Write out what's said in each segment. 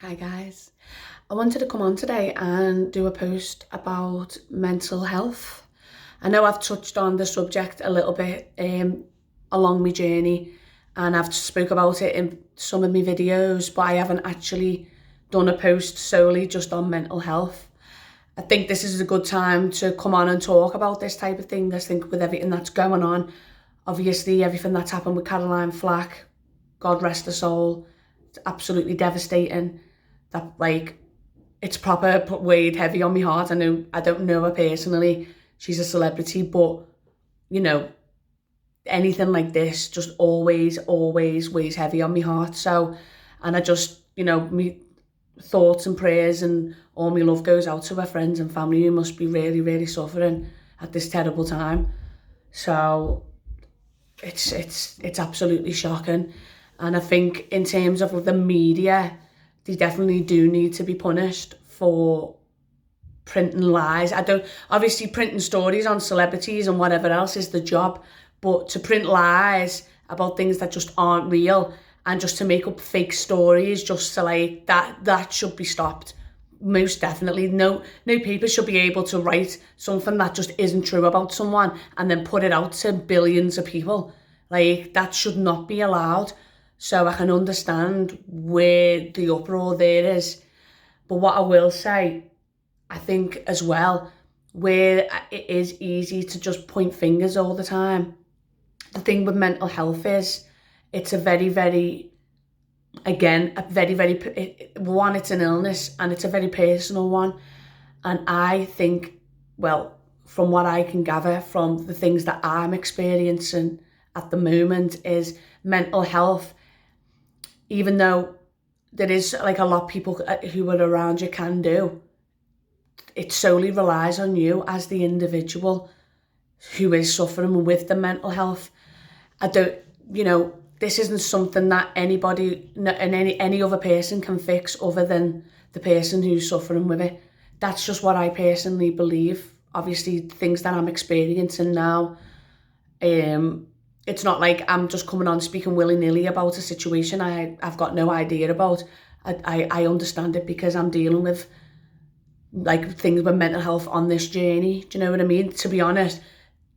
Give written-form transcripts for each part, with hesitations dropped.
Hi guys, I wanted to come on today and do a post about mental health. I know I've touched on the subject a little bit along my journey, and I've spoke about it in some of my videos, but I haven't actually done a post solely just on mental health. I think this is a good time to come on and talk about this type of thing. I think with everything that's going on, obviously everything that's happened with Caroline Flack, God rest her soul, it's absolutely devastating. That it's proper put weighed heavy on my heart. I don't know her personally. She's a celebrity, but you know, anything like this just always weighs heavy on my heart. So, and I just, me thoughts and prayers and all my love goes out to her friends and family who must be really suffering at this terrible time. So it's absolutely shocking. And I think in terms of the media, they definitely do need to be punished for printing lies. I don't, obviously printing stories on celebrities and whatever else is the job, but to print lies about things that just aren't real and just to make up fake stories just to that should be stopped. Most definitely. No paper should be able to write something that just isn't true about someone and then put it out to billions of people. That should not be allowed. So I can understand where the uproar there is. But what I will say, I think as well, where it is easy to just point fingers all the time, the thing with mental health is it's a very, again, one, it's an illness and it's a very personal one. And I think, well, from what I can gather from the things that I'm experiencing at the moment is mental health, even though there is a lot of people who are around you can do, it solely relies on you as the individual who is suffering with the mental health. I don't, this isn't something that anybody and any other person can fix other than the person who's suffering with it. That's just what I personally believe. Obviously, things that I'm experiencing now, it's not like I'm just coming on speaking willy-nilly about a situation I've got no idea about. I understand it because I'm dealing with things with mental health on this journey. Do you know what I mean? To be honest,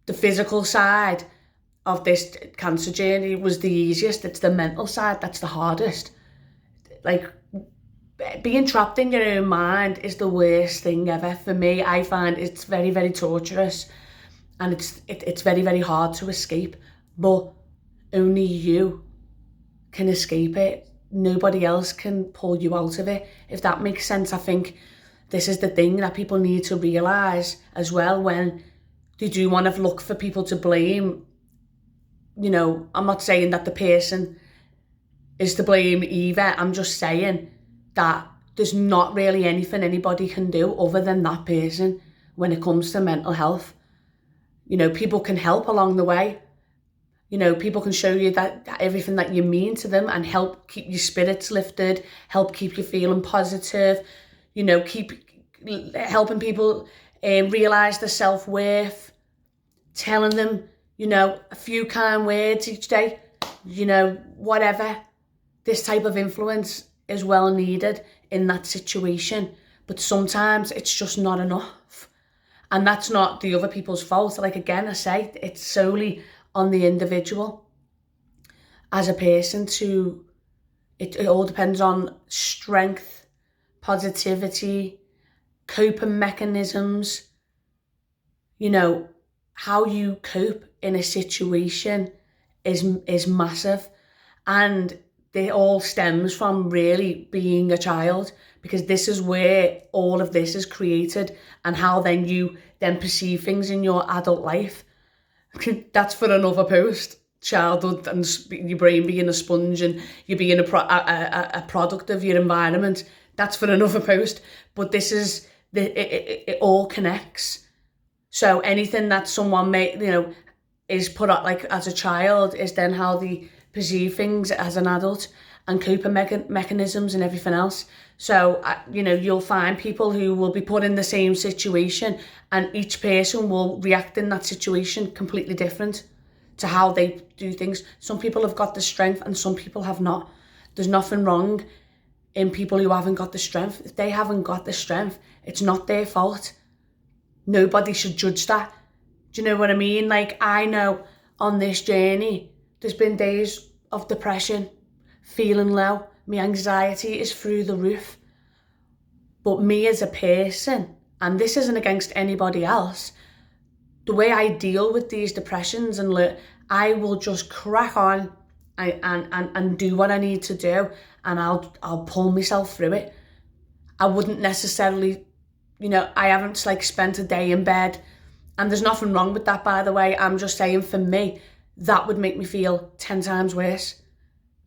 the physical side of this cancer journey was the easiest. It's the mental side that's the hardest. Like, being trapped in your own mind is the worst thing ever. For me, I find it's very torturous, and it's very hard to escape. But only you can escape it. Nobody else can pull you out of it, if that makes sense. I think this is the thing that people need to realise as well when they do want to look for people to blame. I'm not saying that the person is to blame either. I'm just saying that there's not really anything anybody can do other than that person when it comes to mental health. People can help along the way. People can show you that everything that you mean to them and help keep your spirits lifted, help keep you feeling positive, keep helping people realise their self-worth, telling them, a few kind words each day, whatever. This type of influence is well needed in that situation, but sometimes it's just not enough. And that's not the other people's fault. Again, I say, it's solely on the individual as a person it all depends on strength, positivity, coping mechanisms. How you cope in a situation is massive, and it all stems from really being a child, because this is where all of this is created, and how then you then perceive things in your adult life. That's for another post. Childhood and your brain being a sponge and you being a product of your environment. That's for another post. But this is it all connects. So anything that someone is put out as a child is then how they perceive things as an adult, and coping mechanisms and everything else. So, you'll find people who will be put in the same situation, and each person will react in that situation completely different to how they do things. Some people have got the strength and some people have not. There's nothing wrong in people who haven't got the strength. If they haven't got the strength, it's not their fault. Nobody should judge that. Do you know what I mean? Like, I know on this journey, there's been days of depression, feeling low. My anxiety is through the roof. But me as a person, and this isn't against anybody else, the way I deal with these depressions and I will just crack on and do what I need to do, and I'll pull myself through it. I wouldn't necessarily, I haven't like spent a day in bed, and there's nothing wrong with that, by the way. I'm just saying, for me, that would make me feel 10 times worse.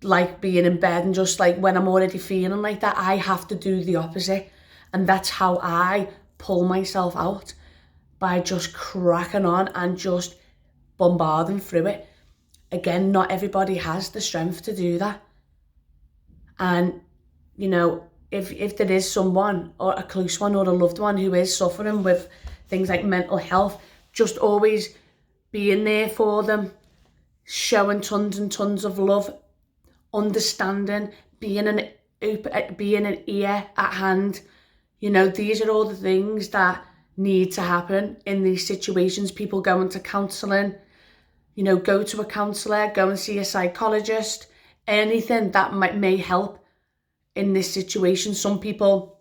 Like being in bed, and just like when I'm already feeling like that, I have to do the opposite. And that's how I pull myself out, by just cracking on and just bombarding through it. Again, not everybody has the strength to do that. And, if there is someone, or a close one, or a loved one who is suffering with things like mental health, just always being there for them, showing tons and tons of love, understanding, being an ear at hand. These are all the things that need to happen in these situations. People go into counselling, go to a counsellor, go and see a psychologist, anything that may help in this situation. Some people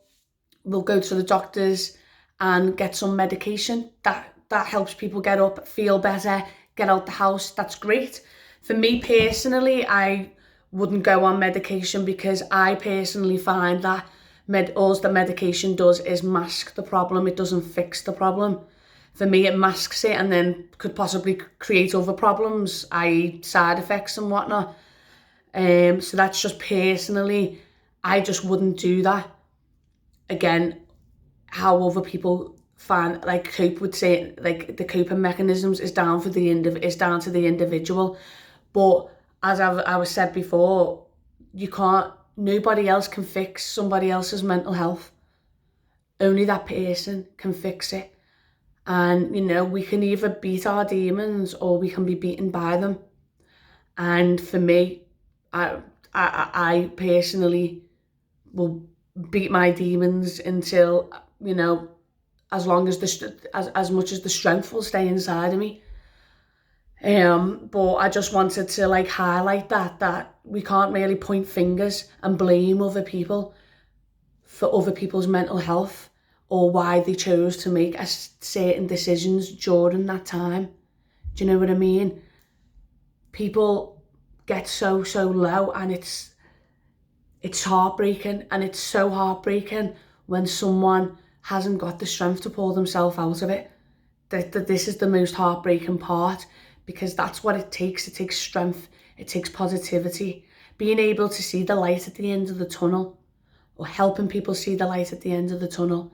will go to the doctors and get some medication that helps people get up, feel better, get out the house. That's great. For me personally, I wouldn't go on medication, because I personally find that all the medication does is mask the problem. It doesn't fix the problem. For me, it masks it and then could possibly create other problems, i.e. side effects and whatnot. So that's just personally, I just wouldn't do that. Again, how other people cope with saying, like, the coping mechanisms is down to the individual. But as I was said before, nobody else can fix somebody else's mental health. Only that person can fix it. And, we can either beat our demons, or we can be beaten by them. And for me, I personally will beat my demons until, as long as as much as the strength will stay inside of me. But I just wanted to highlight that we can't really point fingers and blame other people for other people's mental health, or why they chose to make certain decisions during that time. Do you know what I mean? People get so low, and it's heartbreaking, and it's so heartbreaking when someone hasn't got the strength to pull themselves out of it. That this is the most heartbreaking part, because that's what it takes. It takes strength, it takes positivity, being able to see the light at the end of the tunnel, or helping people see the light at the end of the tunnel.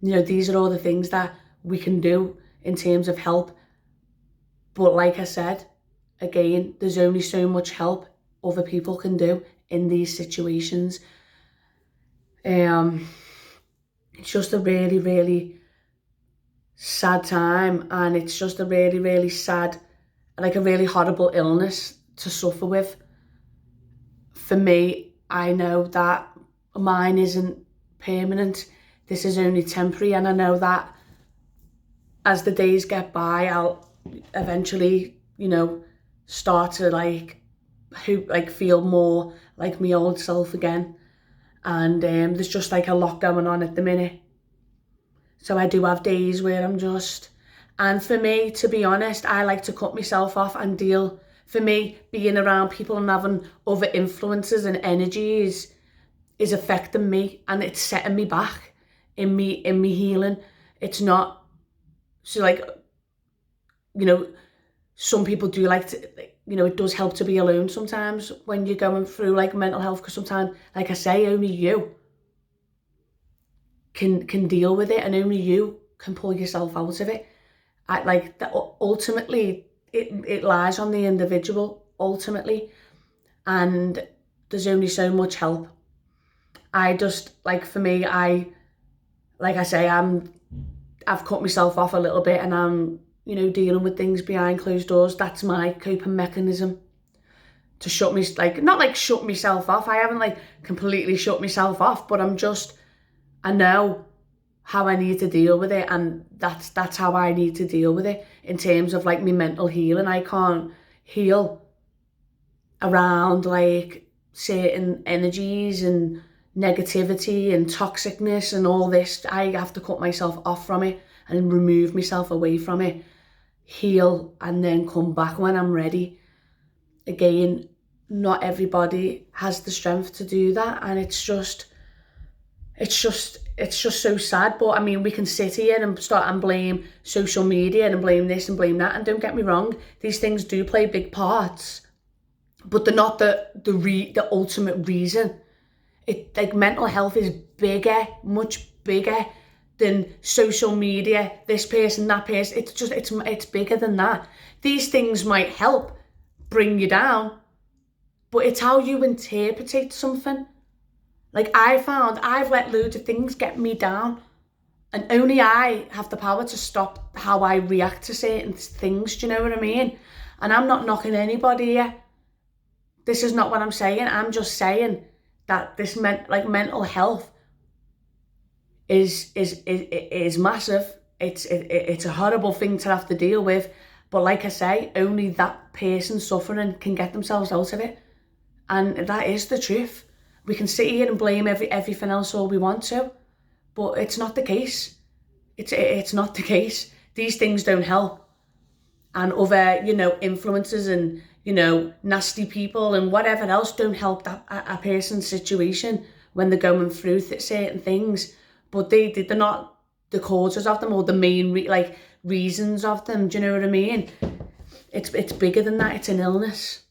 These are all the things that we can do in terms of help. But like I said, again, there's only so much help other people can do in these situations. It's just a really, really sad time, and it's just a really, really sad, a really horrible illness to suffer with. For me, I know that mine isn't permanent. This is only temporary, and I know that as the days get by, I'll eventually, start to feel more like my old self again. And there's just a lot going on at the minute. So I do have days where and for me, to be honest, I like to cut myself off and deal. For me, being around people and having other influences and energies is affecting me, and it's setting me back in me healing. It's not, so some people do like to, it does help to be alone sometimes when you're going through mental health, because sometimes, like I say, only you can deal with it, and only you can pull yourself out of it. Ultimately, it lies on the individual, ultimately, and there's only so much help. I just, for me, I've cut myself off a little bit, and I'm, dealing with things behind closed doors. That's my coping mechanism. to shut me, like, not like shut myself off. I haven't like completely shut myself off, but I know how I need to deal with it, and that's how I need to deal with it in terms of like my mental healing. I can't heal around like certain energies and negativity and toxicness and all this. I have to cut myself off from it and remove myself away from it, heal, and then come back when I'm ready. Again, not everybody has the strength to do that, and it's just so sad. But I mean, we can sit here and start and blame social media and blame this and blame that, and don't get me wrong, these things do play big parts, but they're not the ultimate reason. It, like, mental health is bigger, much bigger than social media, this person, that person. It's bigger than that. These things might help bring you down, but it's how you interpret something. Like, I've let loads of things get me down, and only I have the power to stop how I react to certain things. Do you know what I mean? And I'm not knocking anybody here. This is not what I'm saying. I'm just saying that this mental health is massive. It's a horrible thing to have to deal with. But like I say, only that person suffering can get themselves out of it. And that is the truth. We can sit here and blame everything else all we want to, but it's not the case. It's not the case. These things don't help. And other, influences and, nasty people and whatever else don't help a person's situation when they're going through certain things. But they're not the causes of them or the main reasons of them. Do you know what I mean? It's bigger than that. It's an illness.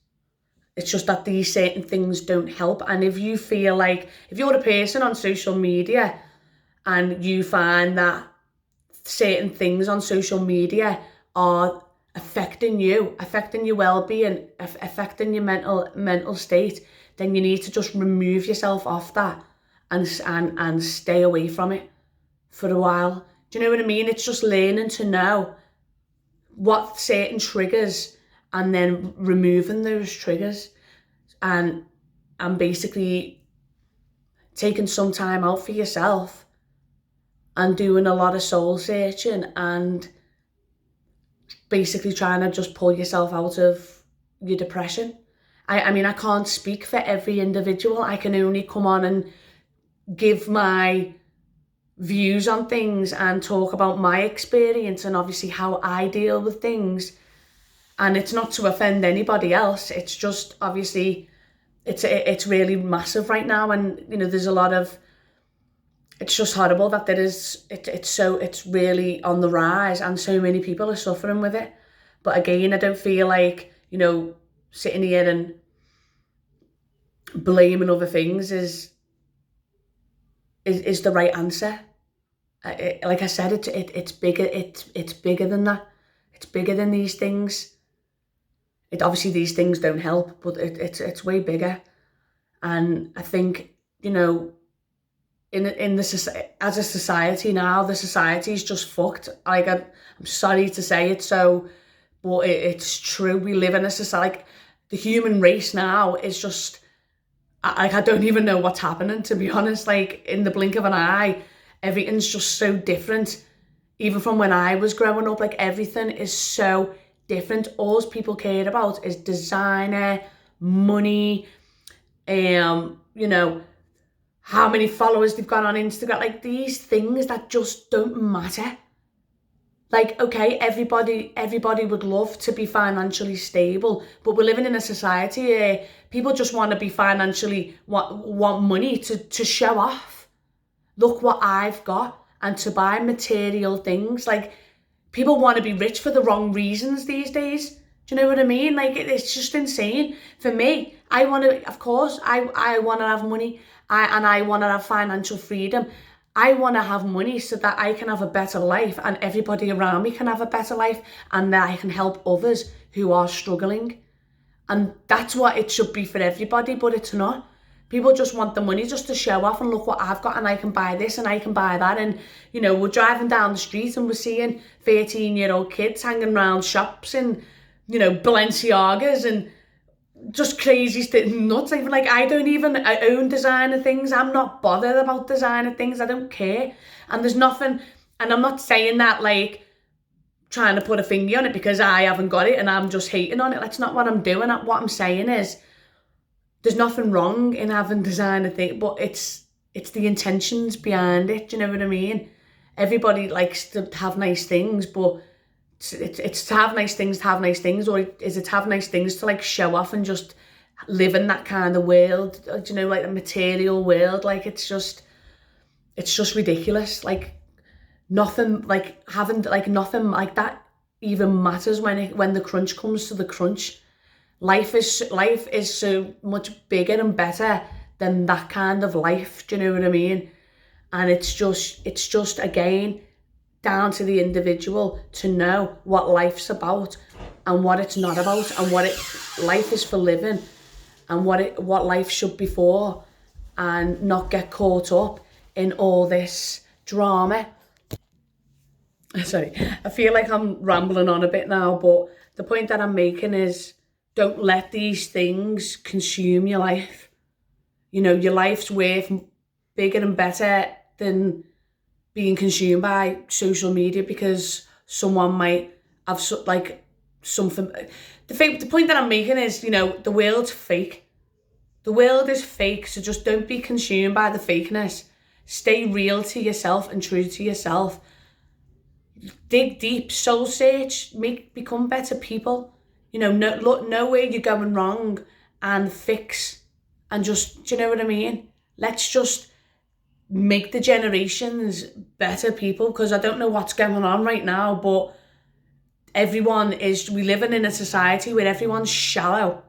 It's just that these certain things don't help. And if you feel like, if you're a person on social media and you find that certain things on social media are affecting your well-being, affecting your mental state, then you need to just remove yourself off that and stay away from it for a while. Do you know what I mean? It's just learning to know what certain triggers and then removing those triggers and basically taking some time out for yourself and doing a lot of soul searching and basically trying to just pull yourself out of your depression. I mean, I can't speak for every individual. I can only come on and give my views on things and talk about my experience and obviously how I deal with things. And it's not to offend anybody else. It's just, obviously, it's really massive right now. And, there's a lot of, it's just horrible that it's really on the rise and so many people are suffering with it. But again, I don't feel like, sitting here and blaming other things is the right answer. Like I said, it's bigger. It's bigger than that. It's bigger than these things. Obviously these things don't help, but it's way bigger. And I think, as a society now, the society is just fucked. Like, I'm sorry to say it so, but it's true. We live in a society, the human race now is just, I don't even know what's happening, to be honest. Like, in the blink of an eye, everything's just so different. Even from when I was growing up, like, everything is so different. All people care about is designer, money, how many followers they've got on Instagram. Like, these things that just don't matter. Like, okay, everybody would love to be financially stable, but we're living in a society where people just want to be financially, want money to show off. Look what I've got, and to buy material things. Like, people want to be rich for the wrong reasons these days. Do you know what I mean? Like, it's just insane. For me, I want to, of course, I want to have money, and I want to have financial freedom. I want to have money so that I can have a better life and everybody around me can have a better life, and that I can help others who are struggling. And that's what it should be for everybody, but it's not. People just want the money just to show off and look what I've got, and I can buy this and I can buy that. And, we're driving down the street and we're seeing 13-year-old kids hanging around shops in, Balenciagas and just crazy nuts. Even like I own designer things. I'm not bothered about designer things. I don't care. And there's nothing, and I'm not saying that like trying to put a finger on it because I haven't got it and I'm just hating on it. That's not what I'm doing. What I'm saying is there's nothing wrong in having designer things, but it's the intentions behind it. Do you know what I mean? Everybody likes to have nice things, but it's to have nice things, or is it to have nice things to like show off and just live in that kind of world? Do you know, like a material world? Like it's just ridiculous. Like nothing like having like nothing like that even matters when the crunch comes to the crunch. Life is so much bigger and better than that kind of life. Do you know what I mean? And it's just again down to the individual to know what life's about and what it's not about, and life is for living, and what life should be for, and not get caught up in all this drama. Sorry, I feel like I'm rambling on a bit now, but the point that I'm making is don't let these things consume your life. You know, your life's worth bigger and better than being consumed by social media because someone might have something. The point that I'm making is, you know, the world's fake. The world is fake, so just don't be consumed by the fakeness. Stay real to yourself and true to yourself. Dig deep, soul search, become better people. You know, know where you're going wrong and fix, and just, do you know what I mean? Let's just make the generations better people, because I don't know what's going on right now, but we living in a society where everyone's shallow.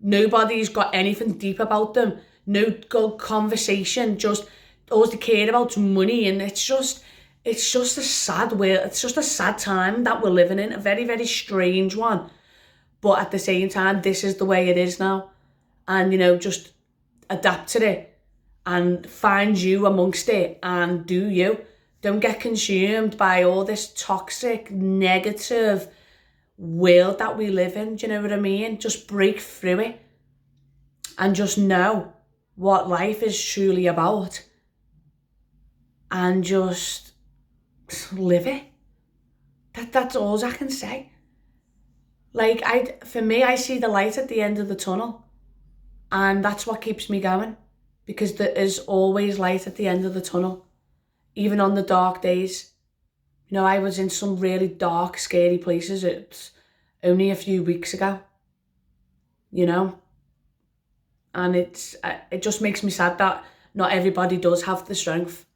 Nobody's got anything deep about them. No good conversation, just all they care about money, and it's just a sad world. It's just a sad time that we're living in, a very, very strange one. But at the same time, this is the way it is now. And, you know, just adapt to it and find you amongst it and do you. Don't get consumed by all this toxic, negative world that we live in. Do you know what I mean? Just break through it and just know what life is truly about and just live it. That's all I can say. Like, for me, I see the light at the end of the tunnel, and that's what keeps me going, because there is always light at the end of the tunnel, even on the dark days. You know, I was in some really dark, scary places. It's only a few weeks ago, you know, and it just makes me sad that not everybody does have the strength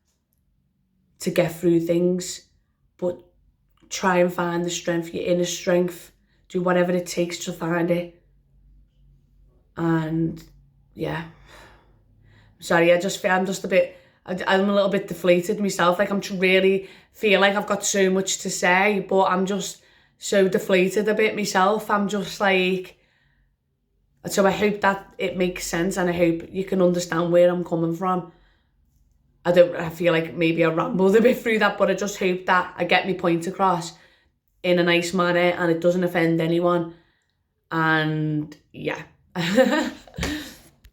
to get through things, but try and find the strength, your inner strength. Do whatever it takes to find it. And yeah, sorry, I'm a little bit deflated myself. Like, I'm really feel like I've got so much to say, but I'm just so deflated a bit myself. I'm just like, so I hope that it makes sense, and I hope you can understand where I'm coming from. I feel like maybe I rambled a bit through that, but I just hope that I get my point across in a nice manner and it doesn't offend anyone. And yeah.